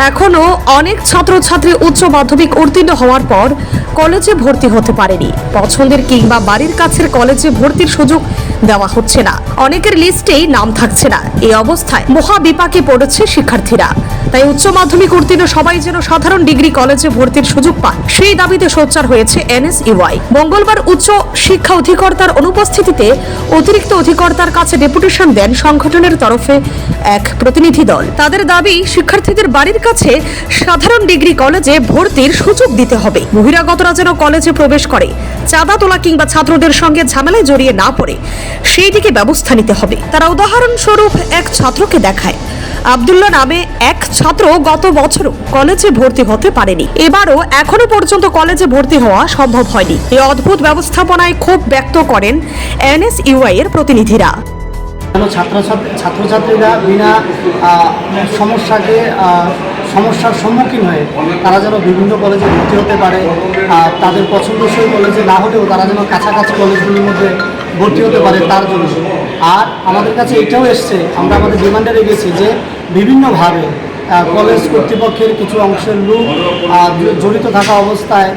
এখনো অনেক ছাত্রছাত্রী উচ্চ মাধ্যমিক উত্তীর্ণ হওয়ার পর কলেজে ভর্তি হতে পারেনি। পছন্দের কিংবা বাড়ির কাছের কলেজে ভর্তির সুযোগ দেওয়া হচ্ছে না, অনেকের লিস্টেই নাম থাকছে না। এই অবস্থায় মহা বিপাকে পড়েছে শিক্ষার্থীরা। তাই উচ্চ মাধ্যমিক উত্তীর্ণ সবাই যেন সাধারণ ডিগ্রি কলেজে ভর্তির সুযোগ পান, সেই দাবিতে সোচ্চার হয়েছে এনএসইউআই। মঙ্গলবার উচ্চ শিক্ষা অধিকর্তার অনুপস্থিতিতে অতিরিক্ত অধিকর্তার কাছে ডেপুটেশন দেন সংগঠনের তরফে এক প্রতিনিধি দল। তাদের দাবি, শিক্ষার্থীদের বাড়ির কাছে সাধারণ ডিগ্রি কলেজে ভর্তির সুযোগ দিতে হবে। বহিরাগতরা যেন কলেজে প্রবেশ করে চাঁদা তোলা কিংবা ছাত্রদের সঙ্গে ঝামেলায় জড়িয়ে না পড়ে, সেই দিকে ব্যবস্থা নিতে হবে। তারা উদাহরণস্বরূপ এক ছাত্রকে দেখায়। আব্দুল্লাহ নামে এক ছাত্র গত বছরও কলেজে ভর্তি হতে পারেনি, এবারও এখনো পর্যন্ত কলেজে ভর্তি হওয়া সম্ভব হয়নি। এই অদ্ভুত ব্যবস্থাপনায় ক্ষোভ ব্যক্ত করেন এনএসইউআই এর প্রতিনিধিরা। ছাত্রছাত্রীরা বিনা সমস্যার সম্মুখীন হয়ে তারা যেন বিভিন্ন কলেজে ভর্তি হতে পারে, তাদের পছন্দসই কলেজে না হলেও তারা যেন কাছাকাছি কলেজগুলির মধ্যে ভর্তি হতে পারে তার জন্য। আর আমাদের কাছে এটাও এসছে, আমরা আমাদের ডিমান্ডে রেখেছি যে বিভিন্নভাবে কলেজ কর্তৃপক্ষের কিছু অংশের লোক জড়িত থাকা অবস্থায়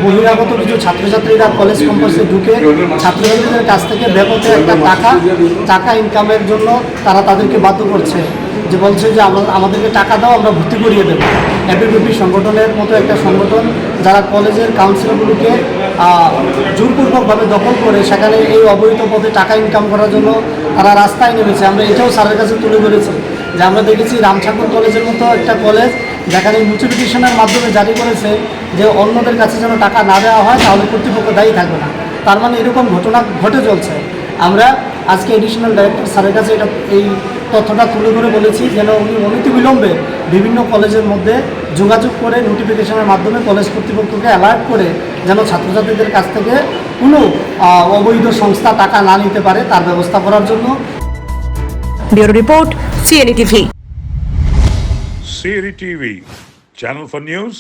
বহিরাগত কিছু ছাত্রছাত্রীরা কলেজ ক্যাম্পাসে ঢুকে ছাত্রছাত্রীদের কাছ থেকে ব্যাপক একটা টাকা ইনকামের জন্য তারা তাদেরকে বাধ্য করছে, যে বলছে যে আমাদেরকে টাকা দাও, আমরা ভর্তি করিয়ে দেবো। এবিভিপি সংগঠনের মতো একটা সংগঠন যারা কলেজের কাউন্সিলরগুলোকে জোরপূর্বকভাবে দখল করে সেখানে এই অবৈধ পথে টাকা ইনকাম করার জন্য তারা রাস্তায় নেমেছে। আমরা এটাও স্যারের কাছে তুলে ধরেছি যে আমরা দেখেছি রামঠাকুর কলেজের মতো একটা কলেজ যেখানে নোটিফিকেশনের মাধ্যমে জারি করেছে যে অন্যদের কাছে যেন টাকা না দেওয়া হয় তাহলে কর্তৃপক্ষ দায়ী থাকবে না। তার মানে এরকম ঘটনা ঘটে চলছে। আমরা আজকে এডিশনাল ডাইরেক্টর স্যারের কাছে এই তথ্যটা তুলে ধরে বলেছি যেন উনি অনতিবিলম্বে বিভিন্ন কলেজের মধ্যে যোগাযোগ করে নোটিফিকেশনের মাধ্যমে কলেজ কর্তৃপক্ষকে অ্যালার্ট করে যেন ছাত্রছাত্রীদের কাছ থেকে কোনো অবৈধ সংস্থা টাকা না নিতে পারে তার ব্যবস্থা করার জন্য। Bureau report, CNE TV. CNE TV, channel for news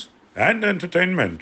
and entertainment.